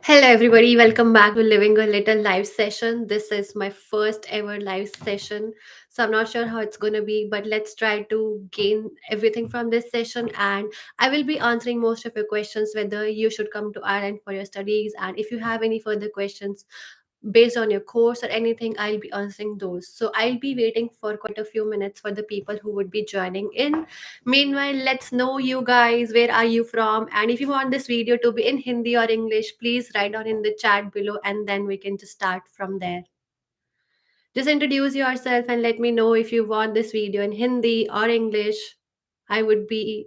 Hello, everybody. Welcome back to Living a Little live session. This is my first ever live session. So, I'm not sure how it's going to be, but let's try to gain everything from this session. And I will be answering most of your questions, whether you should come to Ireland for your studies. And if you have any further questions based on your course or anything, I'll be answering those. So, I'll be waiting for quite a few minutes for the people who would be joining in. Meanwhile, let's know you guys. Where are you from? And if you want this video to be in Hindi or English, please write down in the chat below and then we can just start from there. Just introduce yourself and let me know if you want this video in Hindi or English. I would be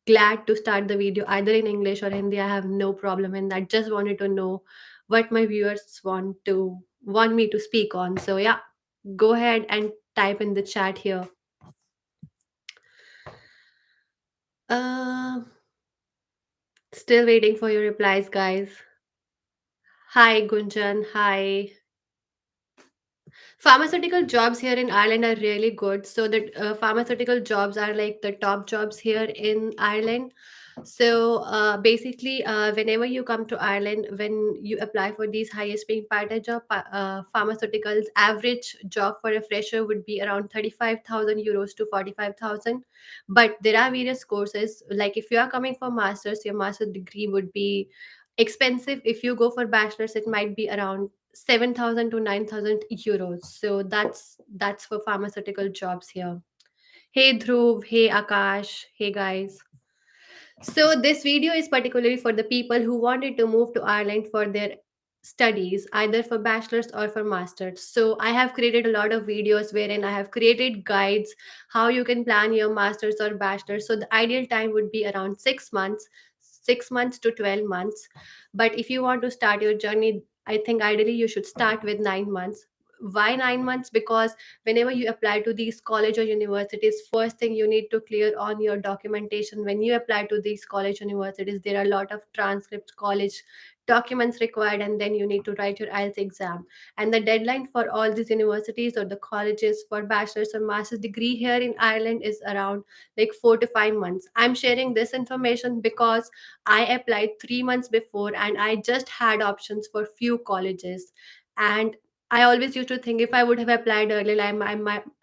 glad to start the video either in English or Hindi. I have no problem in that. Just wanted to know what my viewers want me to speak on. So yeah, go ahead and type in the chat here. Uh, Still waiting for your replies, guys. Hi, Gunjan. Hi. Pharmaceutical jobs here in Ireland are really good. So the pharmaceutical jobs are like the top jobs here in Ireland. So basically, whenever you come to Ireland, when you apply for these highest paying part-time job, pharmaceuticals average job for a fresher would be around 35,000 euros to 45,000. But there are various courses. Like if you are coming for masters, your master's degree would be expensive. If you go for bachelor's, it might be around 7,000 to 9,000 euros. So that's for pharmaceutical jobs here. Hey Dhruv, hey Akash, hey guys. So this video is particularly for the people who wanted to move to Ireland for their studies, either for bachelor's or for master's. So I have created a lot of videos wherein I have created guides how you can plan your master's or bachelor's. So the ideal time would be around 6 months, 6 months to 12 months. But if you want to start your journey, I think ideally you should start with 9 months. Why 9 months? Because whenever you apply to these college or universities, first thing you need to clear on your documentation. When you apply to these college universities, there are a lot of transcripts, college documents required, and then you need to write your IELTS exam. And the deadline for all these universities or the colleges for bachelor's or master's degree here in Ireland is around like 4 to 5 months. I'm sharing this information because I applied 3 months before and I just had options for few colleges. And I always used to think if I would have applied earlier, I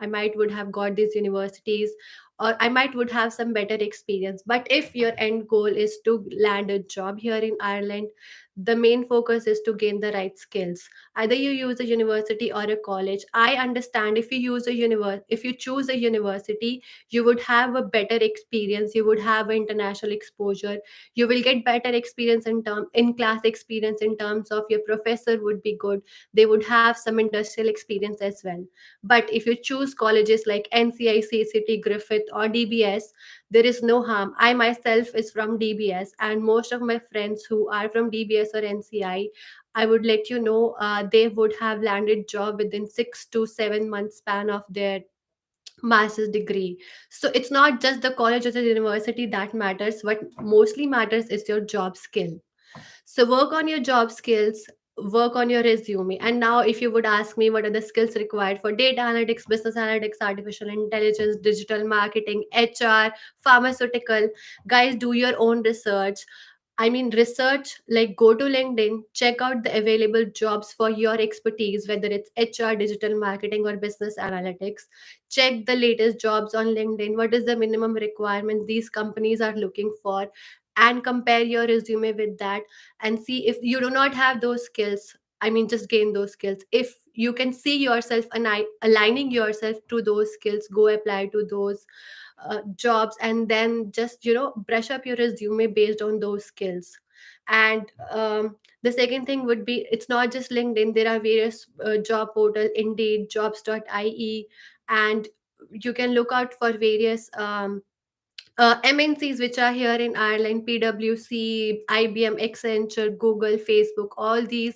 might would have got these universities, or I might would have some better experience. But if your end goal is to land a job here in Ireland, the main focus is to gain the right skills. Either you use a university or a college. I understand if you if you choose a university, you would have a better experience. You would have international exposure. You will get better experience in class experience in terms of your professor would be good, they would have some industrial experience as well. But if you choose colleges like NCI, City, Griffith, or DBS, there is no harm. I myself is from DBS, and most of my friends who are from DBS or NCI, I would let you know they would have landed job within 6 to 7 months span of their master's degree. So it's not just the college or the university that matters. What mostly matters is your job skill. So work on your job skills, work on your resume. And now, if you would ask me what are the skills required for data analytics, business analytics, artificial intelligence, digital marketing, HR, pharmaceutical, guys, do your own research. I mean, research, like go to LinkedIn, check out the available jobs for your expertise, whether it's HR, digital marketing, or business analytics. Check the latest jobs on LinkedIn. What is the minimum requirement these companies are looking for? And compare your resume with that and see if you do not have those skills. I mean, just gain those skills. If you can see yourself and aligning yourself to those skills, go apply to those jobs, and then just brush up your resume based on those skills. And the second thing would be, it's not just LinkedIn. There are various job portal, Indeed, jobs.ie, and you can look out for various MNCs which are here in Ireland, PwC, IBM, Accenture, Google, Facebook, all these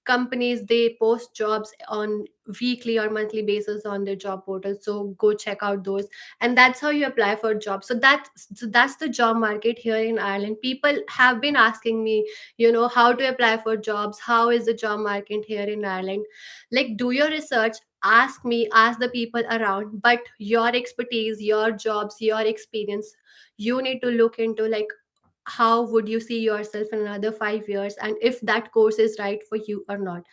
companies, they post jobs on weekly or monthly basis on their job portal. So go check out those. And that's how you apply for jobs. So that's the job market here in Ireland. People have been asking me, how to apply for jobs, how is the job market here in Ireland. Like, do your research, ask me, ask the people around, but your expertise, your jobs, your experience, you need to look into, like, how would you see yourself in another 5 years, and if that course is right for you or not.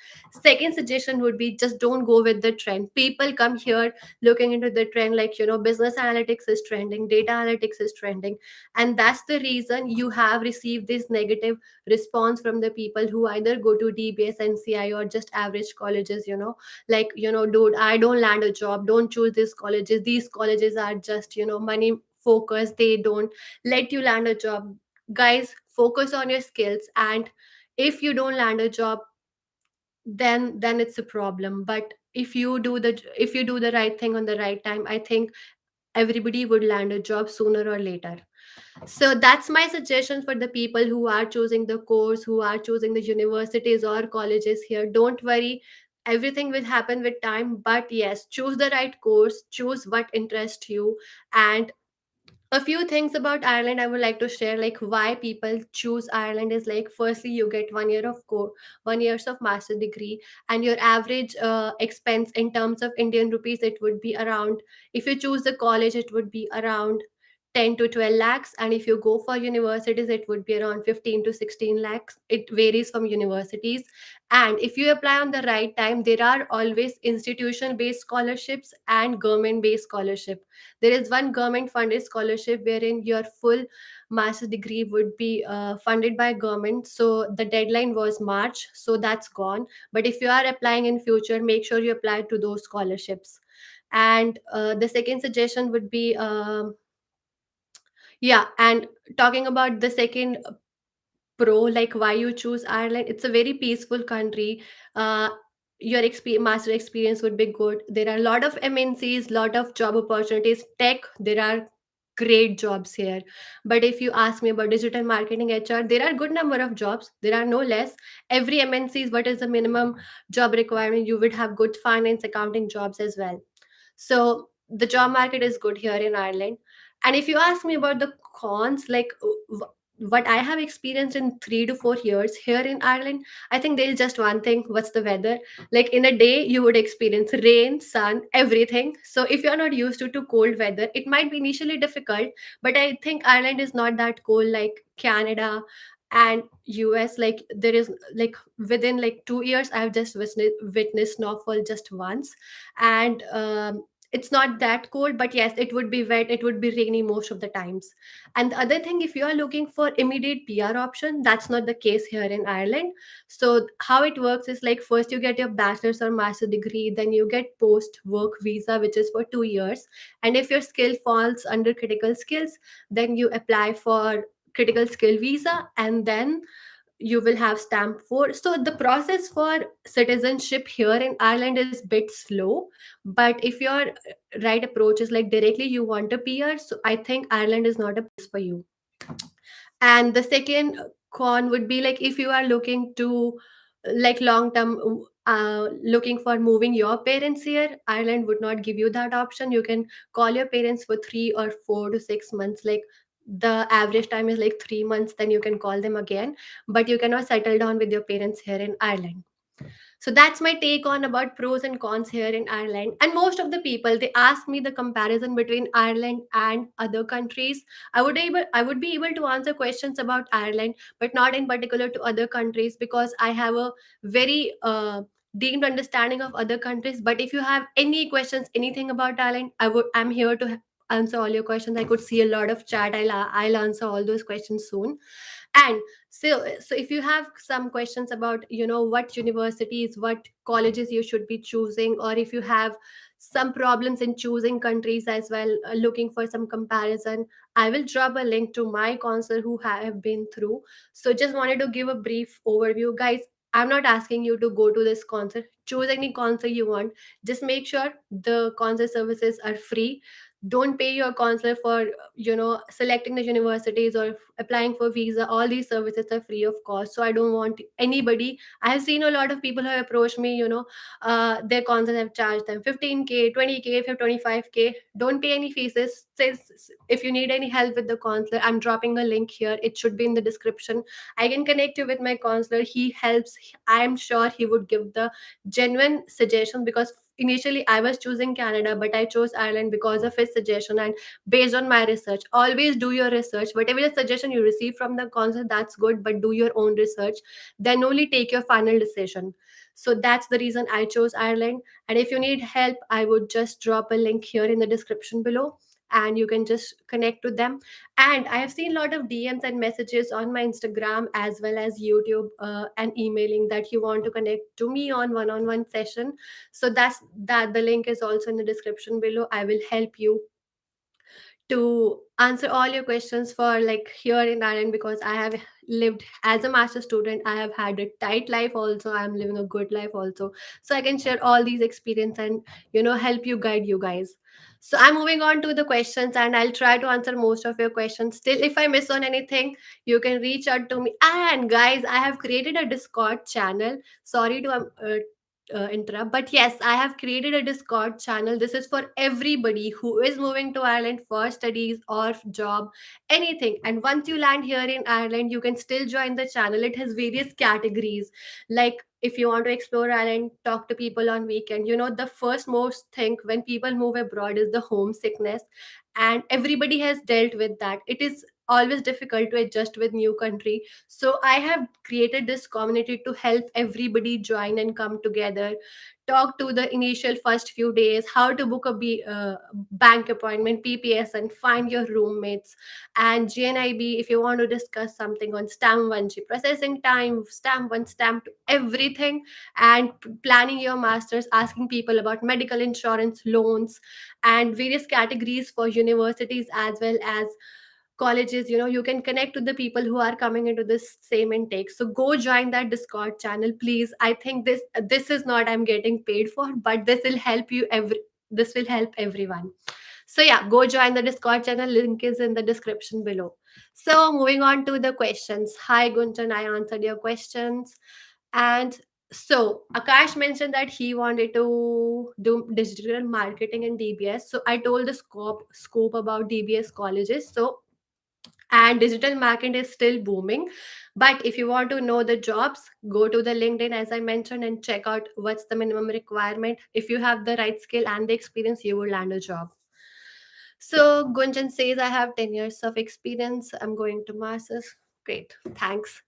Second suggestion would be, just don't go with the trend. People come here looking into the trend, like, business analytics is trending, data analytics is trending, and that's the reason you have received this negative response from the people who either go to DBS, NCI, or just average colleges, like, dude, I don't land a job, don't choose these colleges, these colleges are just, money focused, they don't let you land a job. Guys, focus on your skills, and if you don't land a job, then it's a problem. But if you do the right thing on the right time, I think everybody would land a job sooner or later. So that's my suggestion for the people who are choosing the course, who are choosing the universities or colleges here. Don't worry, everything will happen with time, but yes, choose the right course, choose what interests you. And a few things about Ireland I would like to share, like why people choose Ireland is like, firstly, you get 1 year of 1 years of master degree, and your average expense in terms of Indian rupees, it would be around, if you choose the college, it would be around 10 to 12 lakhs, and if you go for universities, it would be around 15 to 16 lakhs. It varies from universities. And if you apply on the right time, there are always institution based scholarships and government based scholarship. There is one government funded scholarship wherein your full master's degree would be funded by government. So the deadline was March, so that's gone. But if you are applying in future, make sure you apply to those scholarships. And the second suggestion would be, yeah, and talking about the second pro, like why you choose Ireland, it's a very peaceful country. uh, your master experience would be good. There are a lot of MNCs, lot of job opportunities, tech, there are great jobs here. But if you ask me about digital marketing, HR, there are good number of jobs, there are no less. Every MNCs, what is the minimum job requirement? You would have good finance, accounting jobs as well. So the job market is good here in Ireland. And if you ask me about the cons, like what I have experienced in 3 to 4 years here in Ireland, I think there is just one thing. What's the weather? Like in a day, you would experience rain, sun, everything. So if you're not used to cold weather, it might be initially difficult. But I think Ireland is not that cold like Canada and US. Like there is, like within like 2 years, I've just witnessed snowfall just once. And it's not that cold, but yes, it would be wet, it would be rainy most of the times. And the other thing, if you are looking for immediate PR option, that's not the case here in Ireland. So how it works is like, first you get your bachelor's or master degree, then you get post work visa, which is for 2 years. And if your skill falls under critical skills, then you apply for critical skill visa, and then you will have stamp 4. So the process for citizenship here in Ireland is bit slow. But if your right approach is like directly you want a PR, so I think Ireland is not a place for you. And the second con would be like, if you are looking to like long term, looking for moving your parents here, Ireland would not give you that option. You can call your parents for 3 or 4 to 6 months, like the average time is like 3 months, then you can call them again. But you cannot settle down with your parents here in Ireland. So that's my take on about pros and cons here in Ireland. And most of the people, they ask me the comparison between Ireland and other countries. I would be able to answer questions about Ireland, but not in particular to other countries, because I have a very deemed understanding of other countries. But if you have any questions, anything about Ireland, I'm here to answer all your questions. I could see a lot of chat. I'll answer all those questions soon. And so if you have some questions about, what universities, what colleges you should be choosing, or if you have some problems in choosing countries as well, looking for some comparison, I will drop a link to my counselor who have been through. So just wanted to give a brief overview, guys. I'm not asking you to go to this concert, choose any concert you want. Just make sure the concert services are free. Don't pay your counselor for selecting the universities or applying for visa. All these services are free of cost, so I don't want anybody. I have seen a lot of people who have approached me, their counselors have charged them 15K, 20K, 25K. Don't pay any fees. Says if you need any help with the counselor, I'm dropping a link here, it should be in the description. I can connect you with my counselor, he helps. I'm sure he would give the genuine suggestions, because initially I was choosing Canada, but I chose Ireland because of his suggestion and based on my research. Always do your research. Whatever the suggestion you receive from the council, that's good, but do your own research. Then only take your final decision. So that's the reason I chose Ireland. And if you need help, I would just drop a link here in the description below and you can just connect with them. And I have seen a lot of DMs and messages on my Instagram as well as YouTube and emailing that you want to connect to me on one-on-one session. So that's that. The link is also in the description below. I will help you to answer all your questions for like here in Ireland, because I have lived as a master student. I have had a tight life also. I'm living a good life also. So I can share all these experience and help you, guide you guys. So I'm moving on to the questions and I'll try to answer most of your questions. Still, if I miss on anything, you can reach out to me. And guys, I have created a Discord channel. Sorry to interrupt, but yes, I have created a Discord channel. This is for everybody who is moving to Ireland for studies or job, anything. And once you land here in Ireland, you can still join the channel. It has various categories, like if you want to explore Ireland, talk to people on weekend. The first most thing when people move abroad is the homesickness, and everybody has dealt with that. It is always difficult to adjust with new country. So I have created this community to help everybody join and come together, talk to the initial first few days, how to book a bank appointment, PPS, and find your roommates. And GNIB, if you want to discuss something on stamp 1G, processing time, stamp 1, stamp 2, everything, and planning your masters, asking people about medical insurance, loans, and various categories for universities as well as colleges. You can connect with the people who are coming into this same intake. So go join that Discord channel, please. I think this is not I'm getting paid for, but this will help everyone. So yeah, go join the Discord channel. Link is in the description below. So moving on to the questions. Hi Gunjan, I answered your questions. And so Akash mentioned that he wanted to do digital marketing in DBS. So I told the scope about DBS colleges. So, and digital marketing is still booming, but if you want to know the jobs, go to the LinkedIn as I mentioned and check out what's the minimum requirement. If you have the right skill and the experience, you will land a job. So Gunjan says I have 10 years of experience, I'm going to masters. Great, thanks.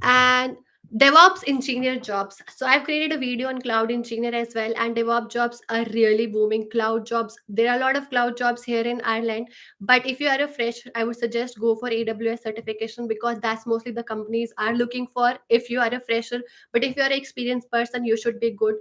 And DevOps engineer jobs. So I've created a video on cloud engineer as well, and DevOps jobs are really booming. Cloud jobs, there are a lot of cloud jobs here in Ireland, but if you are a fresh, I would suggest go for AWS certification, because that's mostly the companies are looking for if you are a fresher. But if you are an experienced person, you should be good.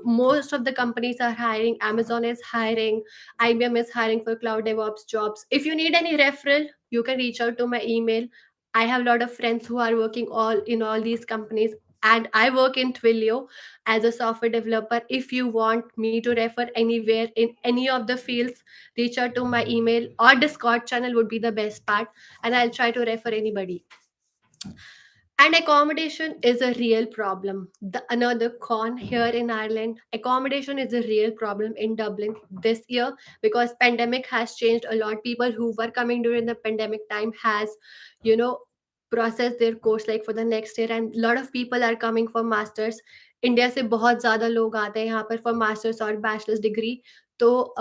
Most of the companies are hiring. Amazon is hiring, IBM is hiring for cloud DevOps jobs. If you need any referral, you can reach out to my email. I have a lot of friends who are working all these companies, and I work in Twilio as a software developer. If you want me to refer anywhere in any of the fields, reach out to my email, or Discord channel would be the best part, and I'll try to refer anybody. And accommodation is a real problem. Another con here in Ireland, accommodation is a real problem in Dublin this year, because pandemic has changed a lot. People who were coming during the pandemic time has, you know, processed their course like for the next year, and a lot of people are coming for masters. India से बहुत ज़्यादा लोग आते हैं यहाँ पर for masters और bachelors degree. तो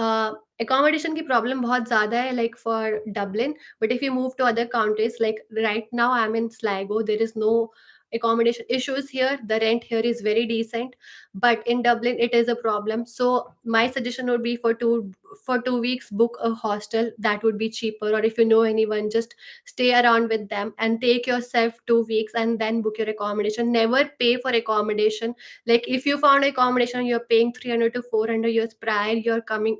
accommodation की प्रॉब्लम बहुत ज़्यादा है like for Dublin. But if you move to other countries, like right now I'm in Sligo, there is no accommodation issues here. The rent here is very decent, but in Dublin it is a problem. So my suggestion would be for 2 weeks book a hostel. That would be cheaper. Or if you know anyone, just stay around with them and take yourself 2 weeks and then book your accommodation. Never pay for accommodation. Like if you found accommodation, you're paying 300 to 400 years prior you're coming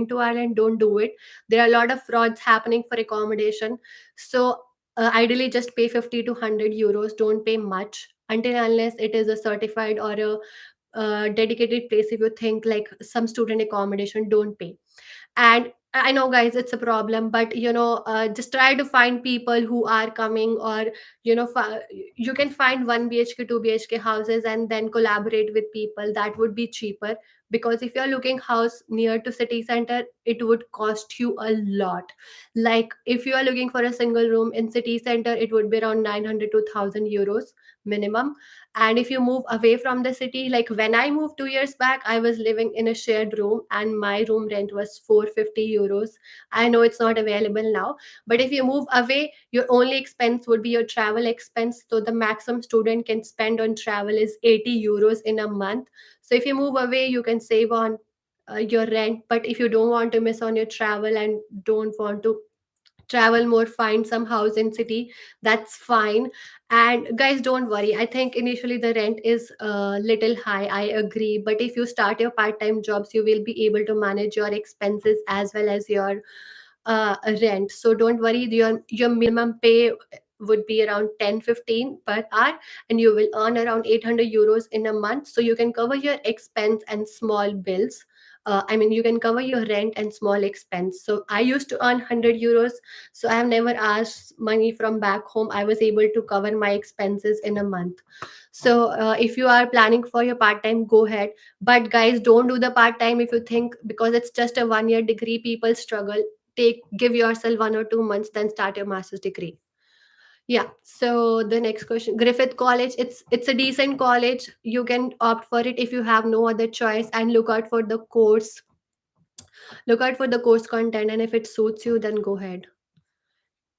to Ireland, don't do it. There are a lot of frauds happening for accommodation. So ideally just pay 50 to 100 euros. Don't pay much until unless it is a certified or a dedicated place. If you think like some student accommodation, don't pay. And I know guys it's a problem, but just try to find people who are coming, or you can find 1 BHK 2 BHK houses and then collaborate with people. That would be cheaper. because if you're looking house near to city center, it would cost you a lot. Like if you are looking for a single room in city center, it would be around 900 to 1000 euros minimum. And if you move away from the city, like when I moved 2 years back, I was living in a shared room and my room rent was 450 euros. I know it's not available now, but if you move away, your only expense would be your travel expense. So the maximum student can spend on travel is 80 euros in a month. So if you move away, you can save on your rent. But if you don't want to miss on your travel and don't want to travel more, find some house in city, that's fine. And guys, don't worry, I think initially the rent is a little high, I agree, but if you start your part-time jobs, you will be able to manage your expenses as well as your rent. So don't worry, your minimum pay would be around 10-15 per hour, and you will earn around 800 euros in a month, so you can cover your expense and small bills. I mean, you can cover your rent and small expense. So I used to earn 100 euros, so I have never asked money from back home. I was able to cover my expenses in a month. So if you are planning for your part time, go ahead. But guys, don't do the part time if you think because it's just a 1 year degree. People struggle. Take give yourself 1 or 2 months, then start your master's degree. Yeah. So the next question, Griffith College. It's a decent college. You can opt for it if you have no other choice, and look out for the course. Look out for the course content, and if it suits you, then go ahead.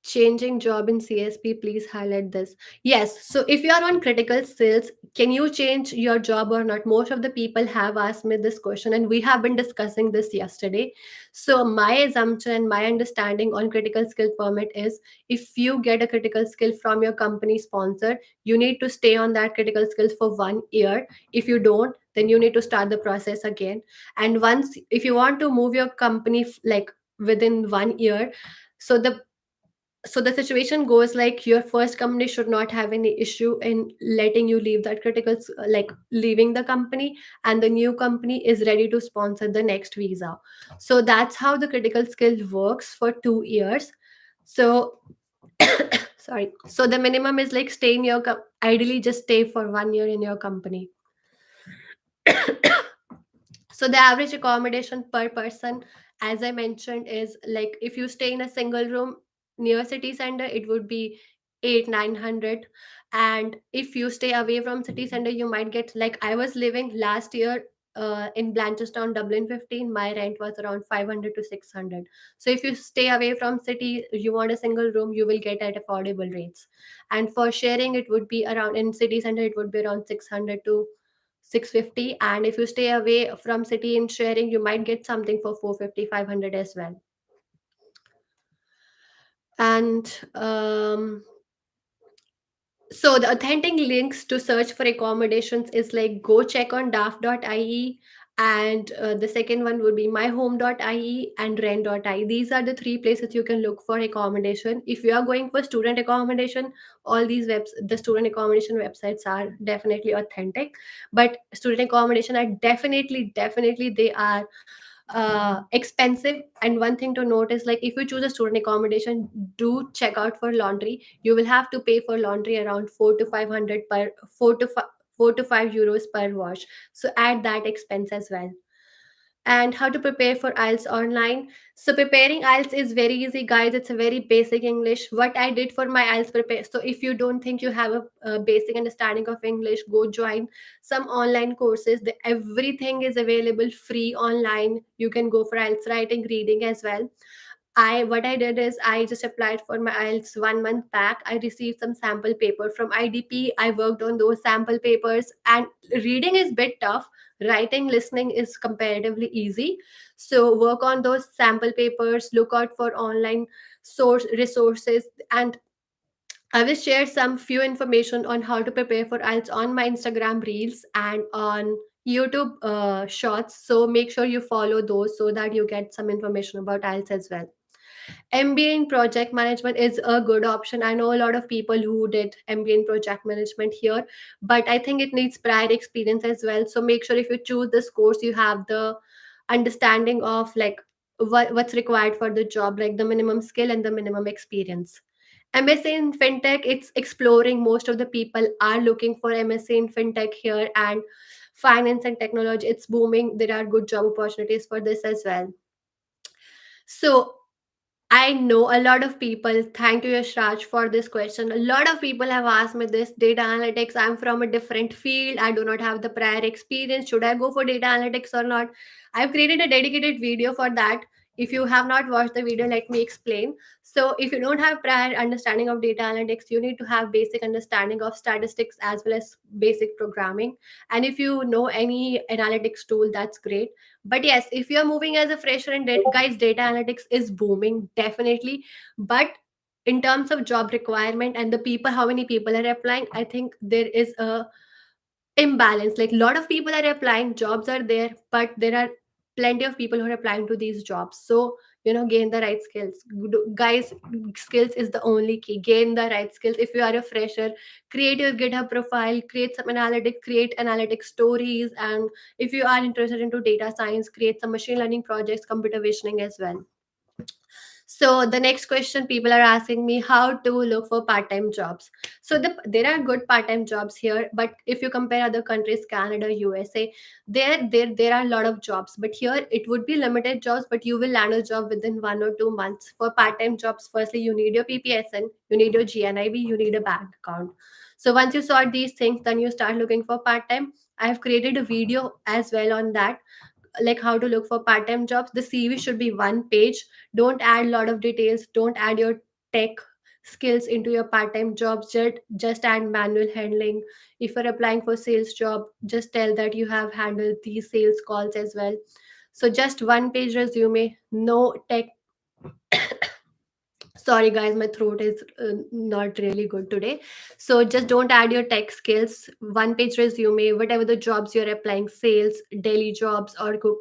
Changing job in CSP, please highlight this. Yes, so if you are on critical skills, can you change your job or not? Most of the people have asked me this question, and we have been discussing this yesterday. So, my assumption and my understanding on critical skill permit is if you get a critical skill from your company sponsor, you need to stay on that critical skills for 1 year. If you don't, then you need to start the process again. And once, if you want to move your company like within 1 year, so the situation goes like your first company should not have any issue in letting you leave that like leaving the company, and the new company is ready to sponsor the next visa. So that's how the critical skill works for 2 years. So sorry, so the minimum is like stay in your ideally just stay for 1 year in your company. So the average accommodation per person, as I mentioned, is like if you stay in a single room near city center, it would be 800-900. And if you stay away from city center, you might get, like I was living last year in Blanchardstown, Dublin 15. My rent was around 500 to 600. So if you stay away from city, you want a single room, you will get at affordable rates. And for sharing, it would be around in city center, it would be around 600 to 650. And if you stay away from city in sharing, you might get something for 450, 500 as well. And so the authentic links to search for accommodations is like go check on daf.ie, and the second one would be myhome.ie and rent.ie. These are the three places you can look for accommodation. If you are going for student accommodation, all these the student accommodation websites are definitely authentic, but student accommodation are definitely they are expensive. And one thing to note is like if you choose a student accommodation, do check out for laundry. You will have to pay for laundry around 4 to 500 per 4 to 5 euros per wash. So add that expense as well. And how to prepare for IELTS online. So preparing IELTS is very easy, guys. It's a very basic English. What I did for my IELTS prepare. So if you don't think you have a basic understanding of English, go join some online courses. Everything is available free online. You can go for IELTS writing, reading as well. I what I did is I just applied for my IELTS 1 month back. I received some sample paper from IDP. I worked on those sample papers, and reading is bit tough. Writing, listening is comparatively easy. So work on those sample papers. Look out for online source resources, and I will share some few information on how to prepare for IELTS on my Instagram reels and on YouTube shorts. So make sure you follow those so that you get some information about IELTS as well. MBA in project management is a good option. I know a lot of people who did MBA in project management here, but I think it needs prior experience as well. So make sure if you choose this course, you have the understanding of like what's required for the job, like the minimum skill and the minimum experience. MSA in fintech, it's exploring. Most of the people are looking for MSA in fintech here, and finance and technology, it's booming. There are good job opportunities for this as well. So I know a lot of people. Thank you, Yashraj, for this question. A lot of people have asked me this data analytics. I'm from a different field. I do not have the prior experience. Should I go for data analytics or not? I've created a dedicated video for that. If you have not watched the video, let me explain. So, if you don't have prior understanding of data analytics, you need to have basic understanding of statistics as well as basic programming. And if you know any analytics tool, that's great. But yes, if you're moving as a fresher and guys, data analytics is booming definitely. But in terms of job requirement and the people, how many people are applying, I think there is a imbalance. Like a lot of people are applying, jobs are there, but there are plenty of people who are applying to these jobs. So gain the right skills. Guys, skills is the only key. Gain the right skills. If you are a fresher, create your GitHub profile, create some analytics, create analytic stories. And if you are interested into data science, create some machine learning projects, computer visioning as well. So the next question people are asking me, how to look for part-time jobs. So there are good part-time jobs here, but if you compare other countries, Canada, USA, there are a lot of jobs. But here it would be limited jobs, but you will land a job within 1 or 2 months. For part-time jobs, firstly you need your PPSN, you need your GNIB, you need a bank account. So once you sort these things, then you start looking for part-time. I have created a video as well on that, like how to look for part-time jobs. The CV should be one page. Don't add a lot of details. Don't add your tech skills into your part-time jobs. Just add manual handling. If you're applying for sales job, just tell that you have handled these sales calls as well. So just one page resume, no tech. Sorry guys, my throat is not really good today. So just don't add your tech skills. One page resume, whatever the jobs you're applying, sales, daily jobs, or cook.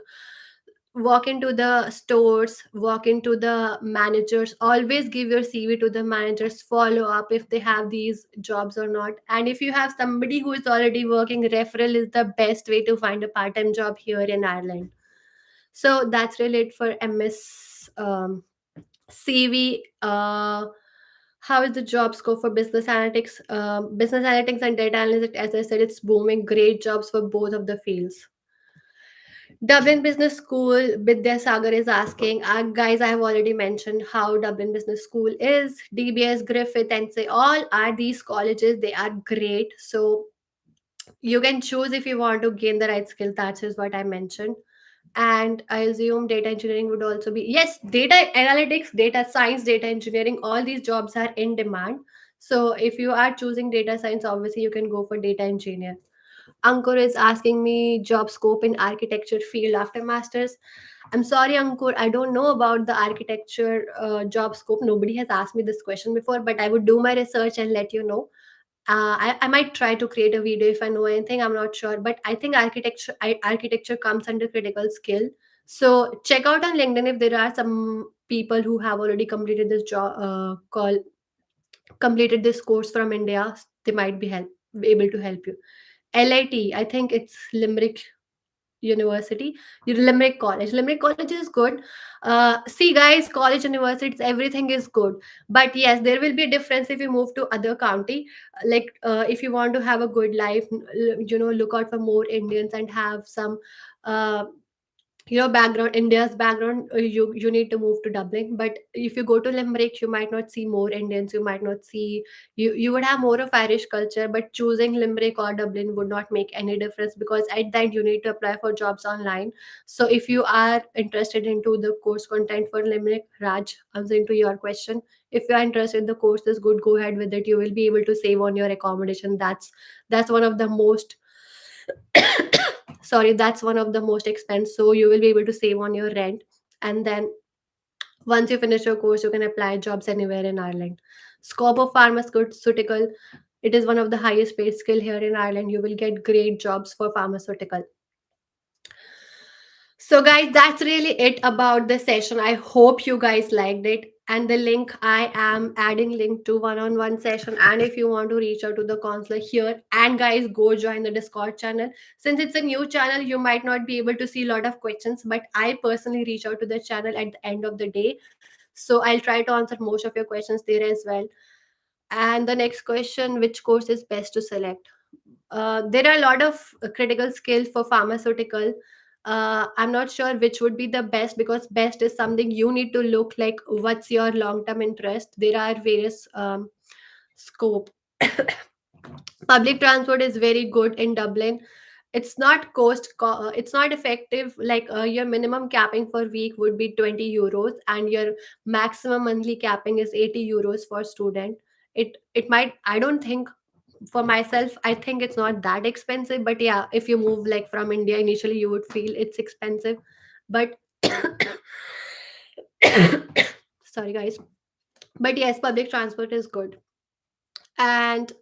Walk into the stores, walk into the managers. Always give your CV to the managers. Follow up if they have these jobs or not. And if you have somebody who is already working, referral is the best way to find a part-time job here in Ireland. So that's really it for MS CV. How is the job scope for business analytics? Business analytics and data analytics, as I said, it's booming. Great jobs for both of the fields. Dublin Business School, Vidya Sagar is asking, guys, I have already mentioned how Dublin Business School is. DBS, Griffith, and say all are these colleges. They are great. So you can choose if you want to gain the right skill. That is what I mentioned. And I assume data engineering would also be, yes, data analytics, data science, data engineering, all these jobs are in demand. So if you are choosing data science, obviously you can go for data engineer. Ankur is asking me job scope in architecture field after masters. I'm sorry, Ankur, I don't know about the architecture job scope. Nobody has asked me this question before, but I would do my research and let you know. I might try to create a video if I know anything. I'm not sure, but I think architecture comes under critical skill. So check out on LinkedIn if there are some people who have already completed this job completed this course from India. They might be able to help you. LIT, I think it's Limerick University, Limerick College. Limerick College is good. See, guys, college, universities, everything is good. But yes, there will be a difference if you move to other county. Like, if you want to have a good life, look out for more Indians and have some uh, background, India's background. You need to move to Dublin. But if you go to Limerick, you might not see more Indians. You might not see, you would have more of Irish culture. But choosing Limerick or Dublin would not make any difference, because at that you need to apply for jobs online. So if you are interested into the course content for Limerick, Raj, answering to your question, if you are interested, the course is good, go ahead with it. You will be able to save on your accommodation. That's one of the most sorry, that's one of the most expense. So you will be able to save on your rent. And then once you finish your course, you can apply jobs anywhere in Ireland. Scope of pharmaceutical, it is one of the highest paid skill here in Ireland. You will get great jobs for pharmaceutical. So, guys, that's really it about the session. I hope you guys liked it. And the link, I am adding link to one-on-one session. And if you want to reach out to the counselor here, and guys, go join the Discord channel. Since it's a new channel, you might not be able to see a lot of questions, but I personally reach out to the channel at the end of the day. So I'll try to answer most of your questions there as well. And the next question, which course is best to select? There are a lot of critical skills for pharmaceutical. I'm not sure which would be the best, because best is something you need to look like what's your long term interest. There are various scope. Public transport is very good in Dublin. It's not it's not effective. Like your minimum capping for week would be 20 euros, and your maximum monthly capping is 80 euros for student. It might, I don't think, for myself, I think it's not that expensive, but yeah, if you move like from India, initially you would feel it's expensive. But sorry guys, but yes, public transport is good. And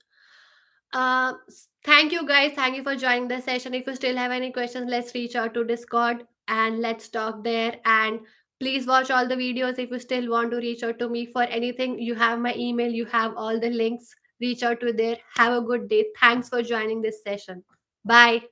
thank you guys, thank you for joining the session. If you still have any questions, let's reach out to Discord and let's talk there. And please watch all the videos. If you still want to reach out to me for anything, you have my email, you have all the links. Reach out to there. Have a good day. Thanks for joining this session. Bye.